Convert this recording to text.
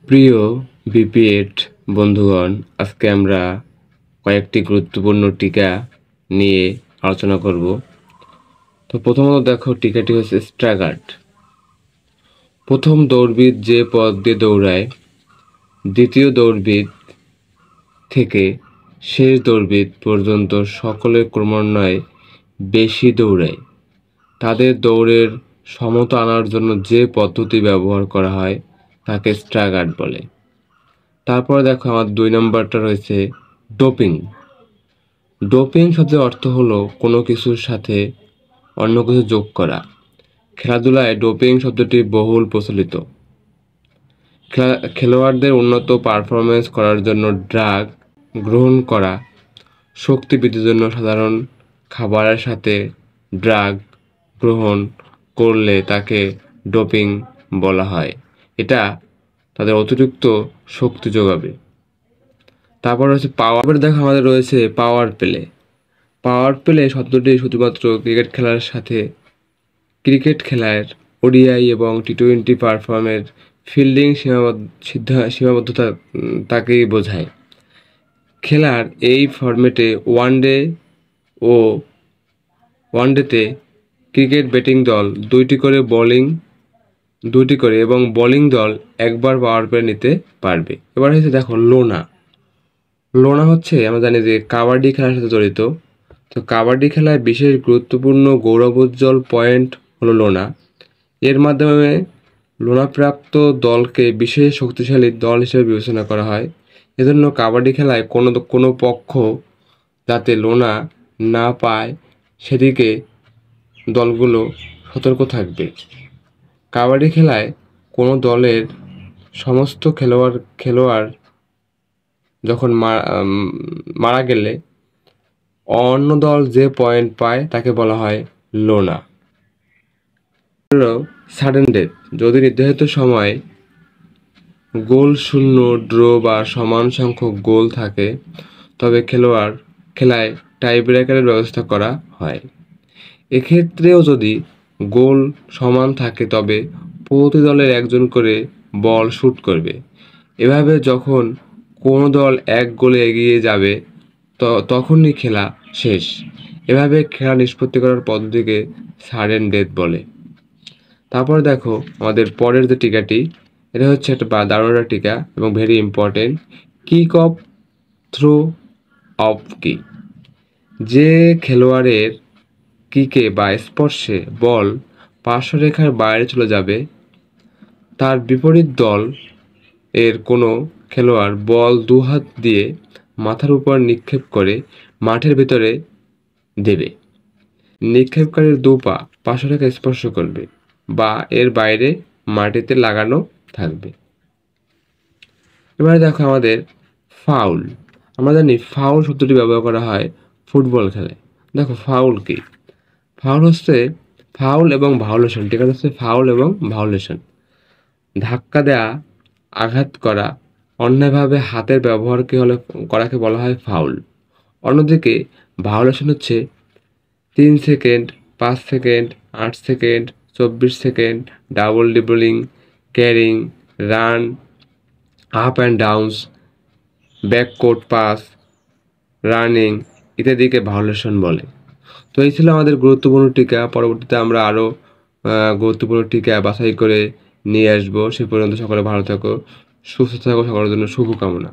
প্রিয় বিপিএড বন্ধুগণ, আজকে আমরা কয়েকটি গুরুত্বপূর্ণ টিকা নিয়ে আলোচনা করব। তো প্রথমত দেখো, টিকাটি হচ্ছে স্ট্যাগার্ড। প্রথম দৌড়বিদ যে পথ দিয়ে দৌড়ায়, দ্বিতীয় দৌড়বিদ থেকে শেষ দৌড়বিদ পর্যন্ত সকলে ক্রমান্বয়ে বেশি দৌড়ায়, তাদের দৌড়ের সমতা আনার জন্য যে পদ্ধতি ব্যবহার করা হয় তাকে স্ট্যাগার্ড বলে। তারপরে দেখো, আমার 2 নম্বরটা রয়েছে ডোপিং। ডোপিং শব্দের অর্থ হলো কোনো কিছুর সাথে অন্য কিছু যোগ করা। খেলাধুলায় ডোপিং শব্দটি বহুল প্রচলিত। খেলোয়াড়দের উন্নত পারফরমেন্স করার জন্য ড্রাগ গ্রহণ করা, শক্তি বৃদ্ধির জন্য সাধারণ খাবারের সাথে ড্রাগ গ্রহণ করলে তাকে ডোপিং বলা হয়। এটা তাদের অতিরিক্ত শক্তি যোগাবে। তারপর হচ্ছে পাওয়ার। দেখো, আমাদের রয়েছে পাওয়ার প্লে। পাওয়ার প্লে শব্দটি শুধুমাত্র ক্রিকেট খেলার ওডিআই এবং টি-20 পারফর্মের ফিল্ডিং সীমাবদ্ধতা তাকেই বোঝায়। খেলার এই ফরম্যাটে ওয়ানডেতে ক্রিকেট ব্যাটিং দল 2টি করে এবং বোলিং দল একবার পাওয়ার প্লে নিতে পারবে। এবার হচ্ছে দেখো লোনা হচ্ছে, আমরা জানি যে কাবাডি খেলার সাথে জড়িত। তো কাবাডি খেলায় বিশেষ গুরুত্বপূর্ণ গৌরবোজ্জ্বল পয়েন্ট হলো লোনা। এর মাধ্যমে লোনাপ্রাপ্ত দলকে বিশেষ শক্তিশালী দল হিসেবে বিবেচনা করা হয়। এজন্য কাবাডি খেলায় কোনো পক্ষ যাতে লোনা না পায় সেদিকে দলগুলো সতর্ক থাকবে। কাবাডি খেলায় কোনো দলের সমস্ত খেলোয়াড় যখন মারা গেলে অন্য দল যে পয়েন্ট পায় তাকে বলা হয় লোনা। Sudden death. যদি নির্ধারিত সময় গোল শূন্য, ড্র বা সমান সংখ্যক গোল থাকে তবে খেলায় টাই ব্রেকারের ব্যবস্থা করা হয়। এক্ষেত্রেও যদি গোল সমান থাকে তবে প্রতি দলের একজন করে বল শুট করবে। এভাবে যখন কোনো দল 1 গোলে এগিয়ে যাবে তখনই খেলা শেষ। এভাবে খেলা নিষ্পত্তি করার পদ্ধতিকে সাডেন ডেথ বলে। তারপর দেখো, আমাদের পরের যে টিকাটি, এটা হচ্ছে একটা দারুণ একটা টিকা এবং very important, kick off throw off কি। যে খেলোয়াড়ের কিকে বা স্পর্শে বল পার্শ্বরেখার বাইরে চলে যাবে, তার বিপরীত দল এর কোনো খেলোয়াড় বল 2 হাত দিয়ে মাথার উপর নিক্ষেপ করে মাঠের ভিতরে দেবে। নিক্ষেপকারীর 2 পা পার্শ্বরেখা স্পর্শ করবে বা এর বাইরে মাটিতে লাগানো থাকবে। এবারে দেখো, আমাদের ফাউল। আমরা জানি ফাউল শব্দটি ব্যবহার করা হয় ফুটবল খেলায়। দেখো, ফাউল কি? ফাউল এবং ভায়োলেশন। ঠিক আছে, ফাউল এবং ভায়োলেশন। ধাক্কা দেয়া, আঘাত করা, অন্যায়ভাবে হাতের করাকে বলা হয় ফাউল। অন্যদিকে ভায়োলেশন হচ্ছে 3 second, 5 second, 8 second, 24 second, double dribbling, carrying, run, up and downs, backcourt pass, running ইত্যাদিকে ভায়োলেশন বলে। তো এই ছিল আমাদের গুরুত্বপূর্ণ টিকা। পরবর্তীতে আমরা আরও গুরুত্বপূর্ণ টিকা বাছাই করে নিয়ে আসবো। সে পর্যন্ত সকলে ভালো থাকো, সুস্থ থাকো, সকলের জন্য শুভকামনা।